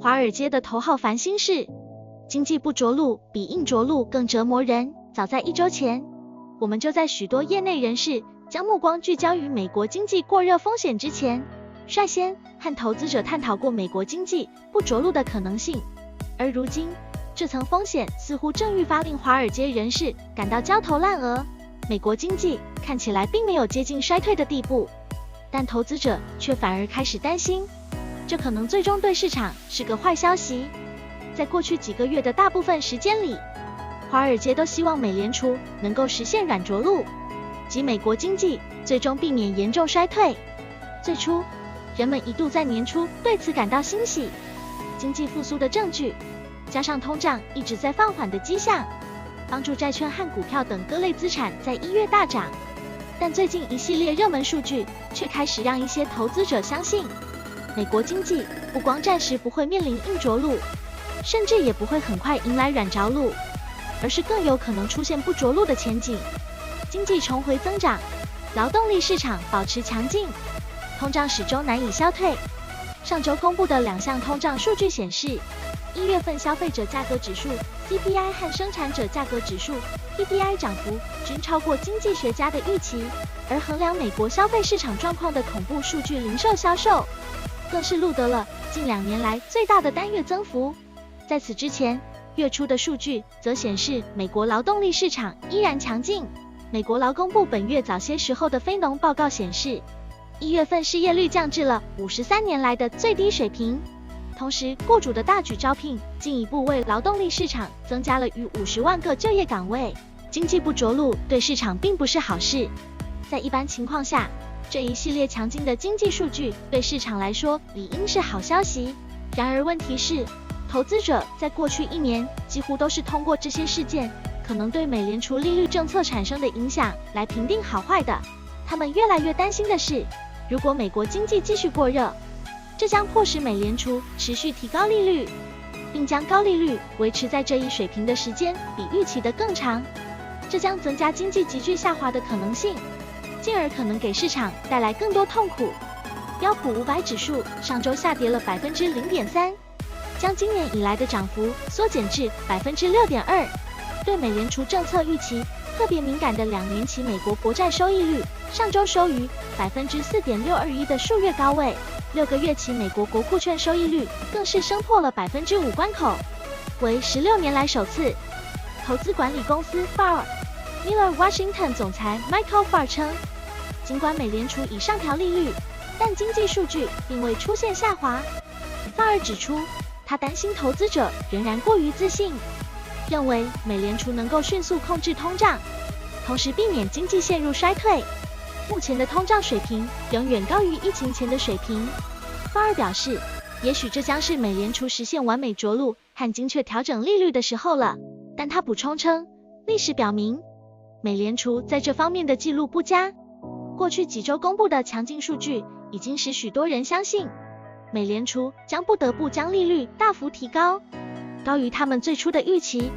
华尔街的头号烦心事。经济不着陆比硬着陆更折磨人。早在1周前，我们就在许多业内人士将目光聚焦于美国经济过热风险之前，率先和投资者探讨过美国经济不着陆的可能性。而如今，这层风险似乎正愈发令华尔街人士感到焦头烂额。美国经济看起来并没有接近衰退的地步，但投资者却反而开始担心，这可能最终对市场是个坏消息。在过去几个月的大部分时间里，华尔街都希望美联储能够实现软着陆，即美国经济最终避免严重衰退。最初，人们一度在年初对此感到欣喜，经济复苏的证据，加上通胀一直在放缓的迹象，帮助债券和股票等各类资产在1月大涨。但最近一系列热门数据却开始让一些投资者相信，美国经济不光暂时不会面临硬着陆，甚至也不会很快迎来软着陆，而是更有可能出现不着陆的前景。经济重回增长，劳动力市场保持强劲，通胀始终难以消退。上周公布的2项通胀数据显示，1月份消费者价格指数 CPI 和生产者价格指数 PPI 涨幅均超过经济学家的预期，而衡量美国消费市场状况的恐怖数据零售销售，更是录得了近2年来最大的单月增幅。在此之前，月初的数据则显示美国劳动力市场依然强劲。美国劳工部本月早些时候的非农报告显示，1月份失业率降至了53年来的最低水平。同时，雇主的大举招聘进一步为劳动力市场增加了逾50万个就业岗位。经济不着陆对市场并不是好事。在一般情况下，这一系列强劲的经济数据对市场来说理应是好消息。然而问题是，投资者在过去1年几乎都是通过这些事件可能对美联储利率政策产生的影响来评定好坏的。他们越来越担心的是，如果美国经济继续过热，这将迫使美联储持续提高利率，并将高利率维持在这一水平的时间比预期的更长。这将增加经济急剧下滑的可能性，进而可能给市场带来更多痛苦。标普500指数上周下跌了 0.3%， 将今年以来的涨幅缩减至 6.2%。 对美联储政策预期特别敏感的2年期美国国债收益率上周收于 4.621% 的数月高位，6个月期美国国库券收益率更是升破了 5% 关口，为16年来首次。投资管理公司 FAR Miller Washington 总裁 Michael Farr 称，尽管美联储已上调利率，但经济数据并未出现下滑。FAR 指出，他担心投资者仍然过于自信，认为美联储能够迅速控制通胀，同时避免经济陷入衰退。目前的通胀水平仍远高于疫情前的水平。FAR 表示，也许这将是美联储实现完美着陆和精确调整利率的时候了。但他补充称，历史表明，美联储在这方面的记录不佳。过去几周公布的强劲数据已经使许多人相信，美联储将不得不将利率大幅提高，高于他们最初的预期。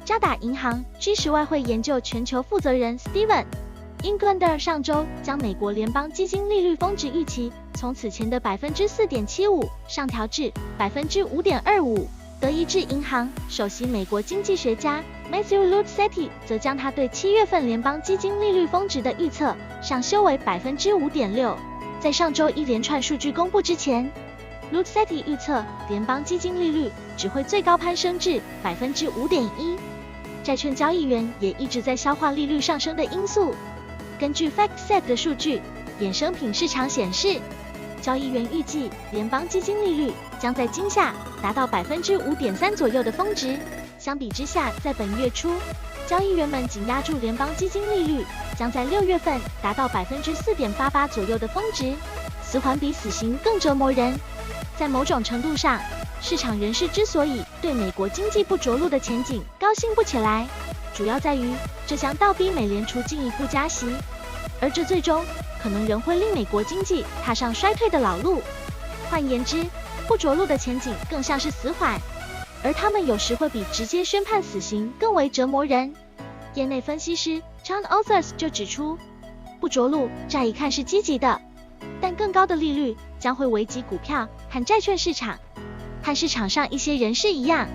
渣打银行 G10 外汇研究全球负责人 Steven Englander 上周将美国联邦基金利率峰值预期从此前的 4.75% 上调至 5.25%。德意志银行首席美国经济学家 Matthew Lutzetti 则将他对7月份联邦基金利率峰值的预测上修为 5.6%。在上周一连串数据公布之前， Lutzetti 预测联邦基金利率只会最高攀升至 5.1%。债券交易员也一直在消化利率上升的因素。根据 FactSet 的数据，衍生品市场显示，交易员预计联邦基金利率将在今夏达到 5.3% 左右的峰值。相比之下，在本月初，交易员们紧押住联邦基金利率将在6月份达到 4.88% 左右的峰值。死缓比死刑更折磨人。在某种程度上，市场人士之所以对美国经济不着陆的前景高兴不起来，主要在于这将倒逼美联储进一步加息，而这最终可能仍会令美国经济踏上衰退的老路。换言之，不着陆的前景更像是死缓，而他们有时会比直接宣判死刑更为折磨人。业内分析师 John Others 就指出，不着陆乍一看是积极的，但更高的利率将会危及股票和债券市场。和市场上一些人士一样，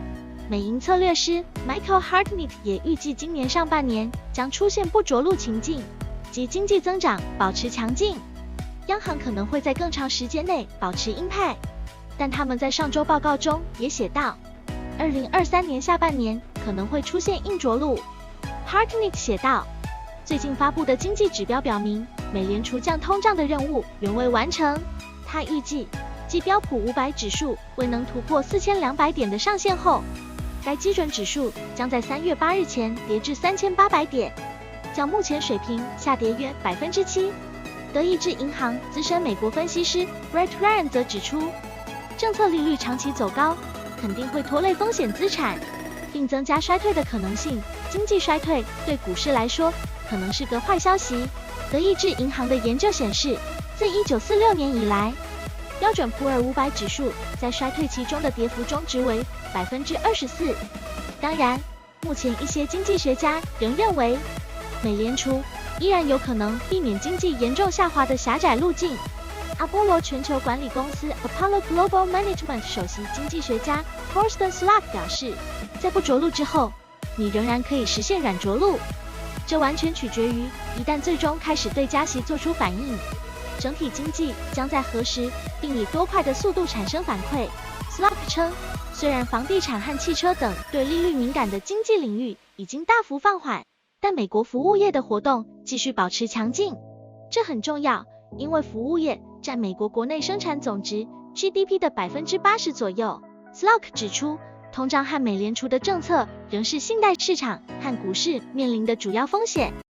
美银策略师 Michael Hartnett 也预计今年上半年将出现不着陆情境，即经济增长保持强劲。央行可能会在更长时间内保持鹰派，但他们在上周报告中也写道，2023年下半年可能会出现硬着陆。Hartnett 写道，最近发布的经济指标表明，美联储降通胀的任务仍未完成。他预计，继标普500指数未能突破4200点的上限后，该基准指数将在3月8日前跌至3800点，较目前水平下跌约7%。德意志银行资深美国分析师 Brett Ryan 则指出，政策利率长期走高，肯定会拖累风险资产，并增加衰退的可能性。经济衰退对股市来说可能是个坏消息。德意志银行的研究显示，自1946年以来，标准普尔500指数在衰退期中的跌幅中值为24%。当然，目前一些经济学家仍认为，美联储依然有可能避免经济严重下滑的狭窄路径。阿波罗全球管理公司 Apollo Global Management 首席经济学家 Thorsten Slack 表示，在不着陆之后，你仍然可以实现软着陆，这完全取决于一旦最终开始对加息做出反应，整体经济将在何时并以多快的速度产生反馈。Slack 称，虽然房地产和汽车等对利率敏感的经济领域已经大幅放缓，但美国服务业的活动继续保持强劲，这很重要，因为服务业占美国国内生产总值 GDP 的80%左右。Slack 指出，通胀和美联储的政策仍是信贷市场和股市面临的主要风险。